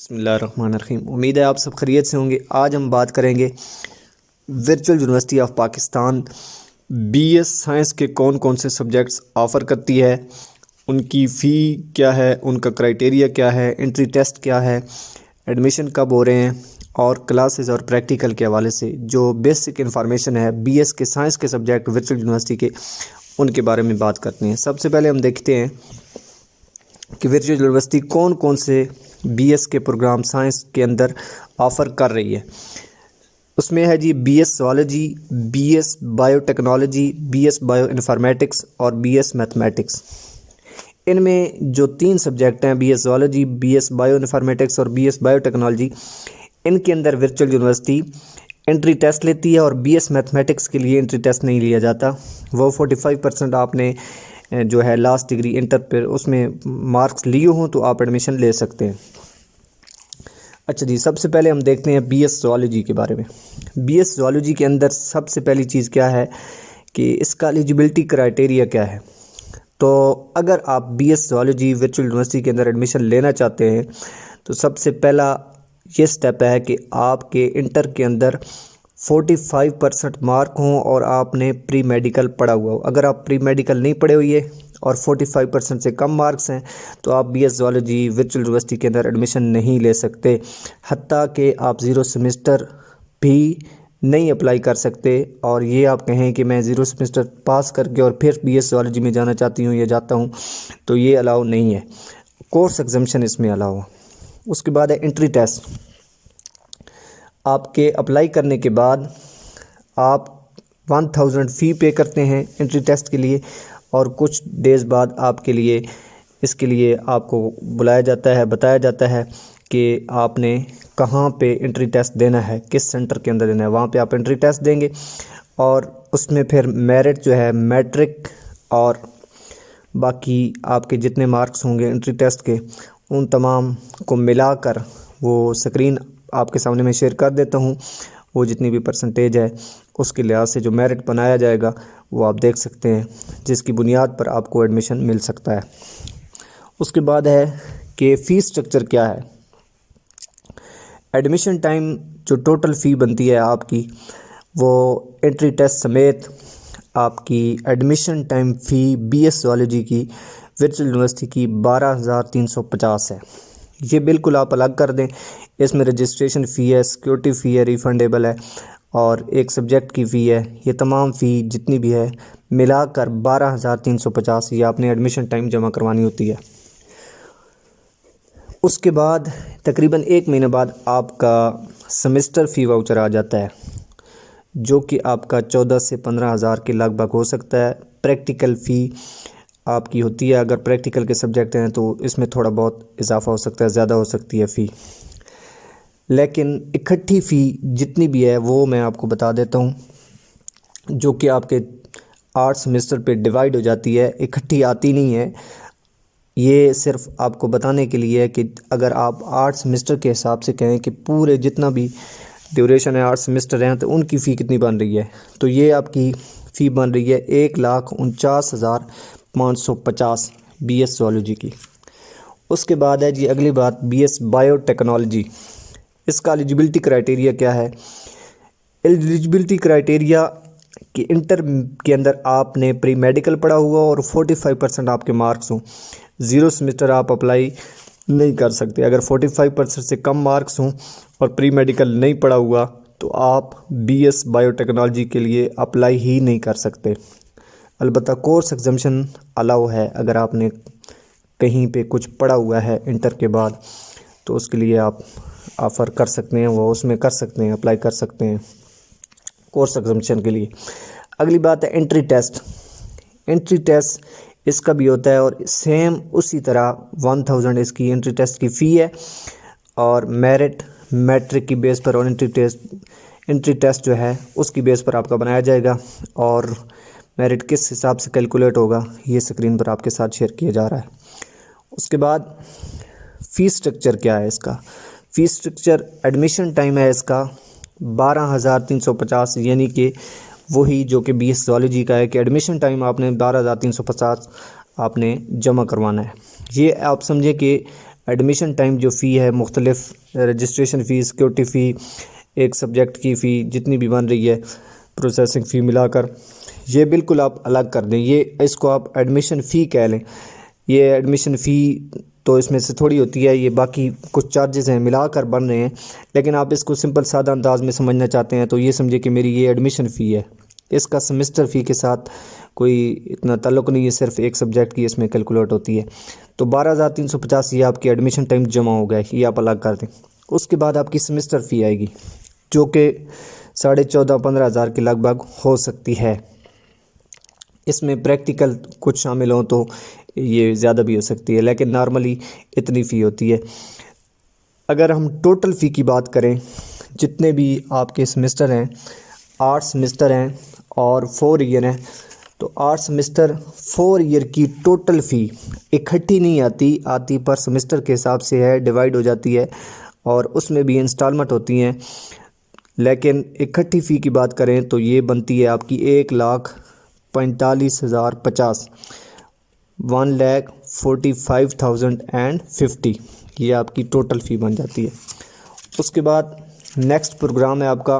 बिस्मिल्लाहिर्रहमानिर्रहीम। उम्मीद है आप सब खैरियत से होंगे। आज हम बात करेंगे virtual university of Pakistan BS science के कौन कौन से सब्जेक्ट्स ऑफ़र करती है, उनकी फ़ी क्या है, उनका क्राइटेरिया क्या है, एंट्री टेस्ट क्या है, एडमिशन कब हो रहे हैं और क्लासेस और प्रैक्टिकल के हवाले से जो बेसिक इन्फॉर्मेशन है बीएस के साइंस के सब्जेक्ट वर्चुअल यूनिवर्सिटी के, उनके बारे में बात करते हैं। सबसे पहले हम देखते हैं कि वर्चुअल यूनिवर्सिटी कौन कौन से बीएस के प्रोग्राम साइंस के अंदर ऑफ़र कर रही है। उसमें है जी BS zoology, BS biotechnology, BS bioinformatics और बीएस मैथमेटिक्स। इनमें जो 3 सब्जेक्ट हैं BS zoology, BS bioinformatics और बीएस बायोटेक्नोलॉजी, इनके अंदर वर्चुअल यूनिवर्सिटी एंट्री टेस्ट लेती है और बीएस मैथमेटिक्स के लिए एंट्री टेस्ट नहीं लिया जाता। वो 45% आपने जो है लास्ट डिग्री इंटर पर उसमें मार्क्स लिए हों तो आप एडमिशन ले सकते हैं। अच्छा जी, सबसे पहले हम देखते हैं बीएस ज़ूलॉजी के बारे में। बीएस ज़ूलॉजी के अंदर सबसे पहली चीज़ क्या है कि इसका एलिजिबिलिटी क्राइटेरिया क्या है। तो अगर आप बीएस ज़ूलॉजी वर्चुअल यूनिवर्सिटी के अंदर एडमिशन लेना चाहते हैं तो सबसे पहला ये स्टेप है कि आपके इंटर के अंदर 45% मार्क हों और आपने प्री मेडिकल पढ़ा हुआ हो। अगर आप प्री मेडिकल नहीं पढ़े हुए और 45% से कम मार्क्स हैं तो आप बीएस ज़ूलॉजी वर्चुअल यूनिवर्सिटी के अंदर एडमिशन नहीं ले सकते। हत्ता कि आप 0 सेमेस्टर भी नहीं अप्लाई कर सकते और ये आप कहें कि मैं 0 सेमेस्टर पास करके और फिर बीएस ज़ूलॉजी में जाना चाहती हूँ या जाता हूँ, तो ये अलाउ नहीं है। कोर्स एग्जामिशन इसमें अलाउ है। उसके बाद है एंट्री टेस्ट। आपके अप्लाई करने के बाद आप 1000 फ़ी पे करते हैं एंट्री टेस्ट के लिए और कुछ डेज़ बाद आपके लिए इसके लिए आपको बुलाया जाता है, बताया जाता है कि आपने कहाँ पे एंट्री टेस्ट देना है, किस सेंटर के अंदर देना है। वहाँ पे आप एंट्री टेस्ट देंगे और उसमें फिर मेरिट जो है मैट्रिक और बाकी आपके जितने मार्क्स होंगे एंट्री टेस्ट के उन तमाम को मिलाकर वो स्क्रीन आपके सामने मैं शेयर कर देता हूँ। वो जितनी भी परसेंटेज है उसके लिहाज से जो मेरिट बनाया जाएगा वो आप देख सकते हैं, जिसकी बुनियाद पर आपको एडमिशन मिल सकता है। उसके बाद है कि फ़ीस स्ट्रक्चर क्या है। एडमिशन टाइम जो टोटल फ़ी बनती है आपकी वो एंट्री टेस्ट समेत आपकी एडमिशन टाइम फ़ी बीएस ज़ूलॉजी की वर्चुअल यूनिवर्सिटी की 12,350 है। ये बिल्कुल आप अलग कर दें। इसमें रजिस्ट्रेशन फ़ी है, सिक्योरिटी फ़ी है, रिफंडेबल है और एक सब्जेक्ट की फ़ी है। ये तमाम फ़ी जितनी भी है मिलाकर 12,350 ये आपने एडमिशन टाइम जमा करवानी होती है। उसके बाद तकरीबन 1 महीने बाद आपका सेमेस्टर फ़ी वाउचर आ जाता है जो कि आपका 14 से 15,000 के लगभग हो सकता है। प्रैक्टिकल फ़ी आपकी होती है, अगर प्रैक्टिकल के सब्जेक्ट हैं तो इसमें थोड़ा बहुत इजाफ़ा हो सकता है, ज़्यादा हो सकती है फ़ी। लेकिन इकट्ठी फ़ी जितनी भी है वो मैं आपको बता देता हूँ, जो कि आपके 8 सेमेस्टर पे डिवाइड हो जाती है, इकट्ठी आती नहीं है। ये सिर्फ आपको बताने के लिए है कि अगर आप 8 सेमेस्टर के हिसाब से कहें कि पूरे जितना भी ड्यूरेशन है 8 सेमेस्टर हैं तो उनकी फ़ी कितनी बन रही है, तो ये आपकी फ़ी बन रही है 1,49,550 बीएस ज़ूलॉजी की। उसके बाद है जी अगली बात बीएस बायोटेक्नोलॉजी। इसका एलिजिबिलिटी क्राइटेरिया क्या है। एलिजिबिलिटी क्राइटेरिया कि इंटर के अंदर आपने प्री मेडिकल पढ़ा हुआ और 45% आपके मार्क्स हों। 0 सेमेस्टर आप अप्लाई नहीं कर सकते। अगर 45% से कम मार्क्स हों और प्री मेडिकल नहीं पढ़ा हुआ तो आप बीएस बायोटेक्नोलॉजी के लिए अप्लाई ही नहीं कर सकते। अलबत्ता कोर्स एग्जामिशन अलाउ है। अगर आपने कहीं पे कुछ पढ़ा हुआ है इंटर के बाद तो उसके लिए आप ऑफ़र कर सकते हैं, वो उसमें कर सकते हैं, अप्लाई कर सकते हैं कोर्स एग्जामिशन के लिए। अगली बात है एंट्री टेस्ट। एंट्री टेस्ट इसका भी होता है और सेम उसी तरह 1000 इसकी एंट्री टेस्ट की फ़ी है और मेरिट मैट्रिक की बेस पर और एंट्री टेस्ट जो है उसकी बेस पर आपका बनाया जाएगा और मेरिट किस हिसाब से कैलकुलेट होगा ये स्क्रीन पर आपके साथ शेयर किया जा रहा है। उसके बाद फ़ीस स्ट्रक्चर क्या है इसका। फ़ीस स्ट्रक्चर एडमिशन टाइम है इसका 12,350, यानी कि वही जो कि बीएस ज़ूलॉजी का है कि एडमिशन टाइम आपने 12,350 आपने जमा करवाना है। ये आप समझे कि एडमिशन टाइम जो फ़ी है मुख्तलिफ, रजिस्ट्रेशन फ़ी, सिक्योरिटी फ़ी, एक सब्जेक्ट की फ़ी जितनी भी बन रही है, प्रोसेसिंग फ़ी मिलाकर, ये बिल्कुल आप अलग कर दें। ये इसको आप एडमिशन फ़ी कह लें। ये एडमिशन फ़ी तो इसमें से थोड़ी होती है, ये बाकी कुछ चार्जेस हैं मिलाकर बन रहे हैं। लेकिन आप इसको सिंपल सादा अंदाज में समझना चाहते हैं तो ये समझिए कि मेरी ये एडमिशन फ़ी है, इसका सेमेस्टर फ़ी के साथ कोई इतना ताल्लुक़ नहीं है, सिर्फ एक सब्जेक्ट की इसमें कैलकुलेट होती है। तो 12,350 ये आपकी एडमिशन टाइम जमा हो गया, ये आप अलग कर दें। उसके बाद आपकी सेमेस्टर फ़ी आएगी जो कि 14,500-15 हज़ार के लगभग हो सकती है। इसमें प्रैक्टिकल कुछ शामिल हों तो ये ज़्यादा भी हो सकती है, लेकिन नॉर्मली इतनी फ़ी होती है। अगर हम टोटल फ़ी की बात करें, जितने भी आपके सेमेस्टर हैं, 8 सेमेस्टर हैं और 4 ईयर हैं, तो 8 सेमेस्टर 4 ईयर की टोटल फ़ी इकट्ठी नहीं आती पर सेमेस्टर के हिसाब से है, डिवाइड हो जाती है और उसमें भी इंस्टॉलमेंट होती हैं। लेकिन इकट्ठी फ़ी की बात करें तो ये बनती है आपकी 1,45,050, 1,45,050, ये आपकी टोटल फ़ी बन जाती है। उसके बाद नेक्स्ट प्रोग्राम है आपका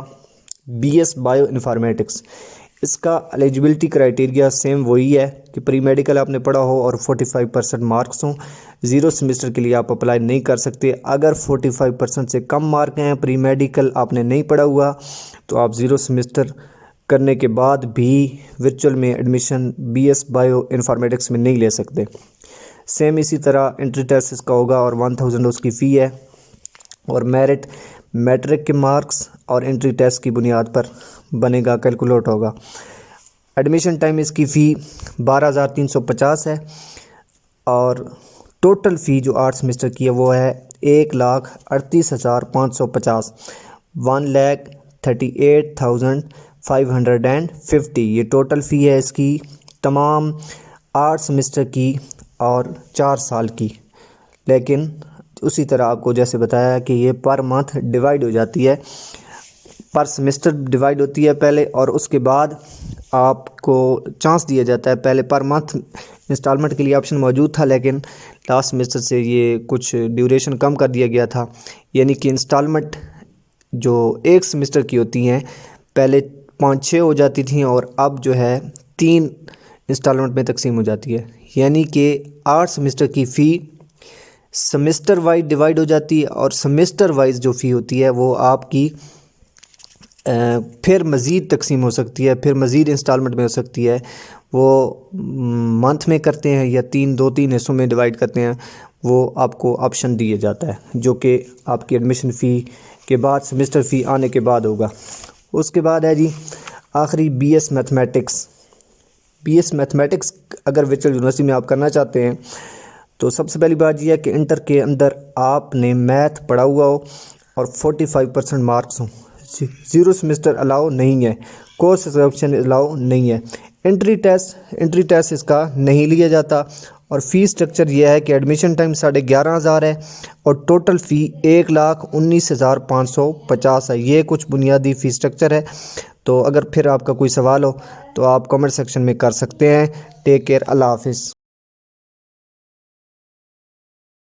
BS बायो इन्फॉर्मेटिक्स। इसका एलिजिबिलिटी क्राइटेरिया सेम वही है कि प्री मेडिकल आपने पढ़ा हो और 45% मार्क्स हों। 0 सेमेस्टर के लिए आप अप्लाई नहीं कर सकते। अगर 45% से कम मार्क हैं, प्री मेडिकल आपने नहीं पढ़ा हुआ, तो आप 0 सेमेस्टर करने के बाद भी वर्चुअल में एडमिशन BS बायो इन्फॉर्मेटिक्स में नहीं ले सकते। सेम इसी तरह एंट्री टेस्ट इसका होगा और 1000 उसकी फ़ी है और मेरिट मैट्रिक के मार्क्स और एंट्री टेस्ट की बुनियाद पर बनेगा, कैलकुलेट होगा। एडमिशन टाइम इसकी फ़ी 12,350 है और टोटल फ़ी जो 8 सेमेस्टर की है वो है 1,38,550, 1,38,550। ये टोटल फ़ी है इसकी तमाम 8 सेमेस्टर की और 4 साल की। लेकिन उसी तरह आपको जैसे बताया कि ये पर मंथ डिवाइड हो जाती है, पर सेमेस्टर डिवाइड होती है पहले और उसके बाद आपको चांस दिया जाता है। पहले पर मंथ इंस्टॉलमेंट के लिए ऑप्शन मौजूद था, लेकिन लास्ट सेमेस्टर से ये कुछ ड्यूरेशन कम कर दिया गया था। यानी कि इंस्टॉलमेंट जो एक सेमेस्टर की होती हैं पहले 5-6 हो जाती थी और अब जो है 3 इंस्टॉलमेंट में तकसीम हो जाती है। यानी कि 8 सेमेस्टर की फ़ी सेमेस्टर वाइज डिवाइड हो जाती है और सेमेस्टर वाइज जो फ़ी होती है वो आपकी फिर मज़ीद तकसीम हो सकती है, फिर मज़ीद इंस्टॉलमेंट में हो सकती है। वो मंथ में करते हैं या 2-3 हिस्सों में डिवाइड करते हैं, वो आपको ऑप्शन दिया जाता है जो कि आपकी एडमिशन फ़ी के बाद सेमेस्टर फ़ी आने के बाद होगा। उसके बाद है जी आखिरी BS मैथमेटिक्स। BS मैथमेटिक्स अगर वर्चुअल यूनिवर्सिटी में आप करना चाहते हैं तो सबसे पहली बात यह है कि इंटर के अंदर आपने मैथ पढ़ा हुआ हो और 45% मार्क्स हों। 0 सेमेस्टर अलाउ नहीं है, कोर्स सब्सक्रिप्शन अलाउ नहीं है। एंट्री टेस्ट इसका नहीं लिया जाता और फ़ी स्ट्रक्चर यह है कि एडमिशन टाइम 11,500 है और टोटल फ़ी 1,19,550 है। ये कुछ बुनियादी फ़ी स्ट्रक्चर है। तो अगर फिर आपका कोई सवाल हो तो आप कमेंट सेक्शन में कर सकते हैं। टेक केयर, अल्लाह हाफिज़।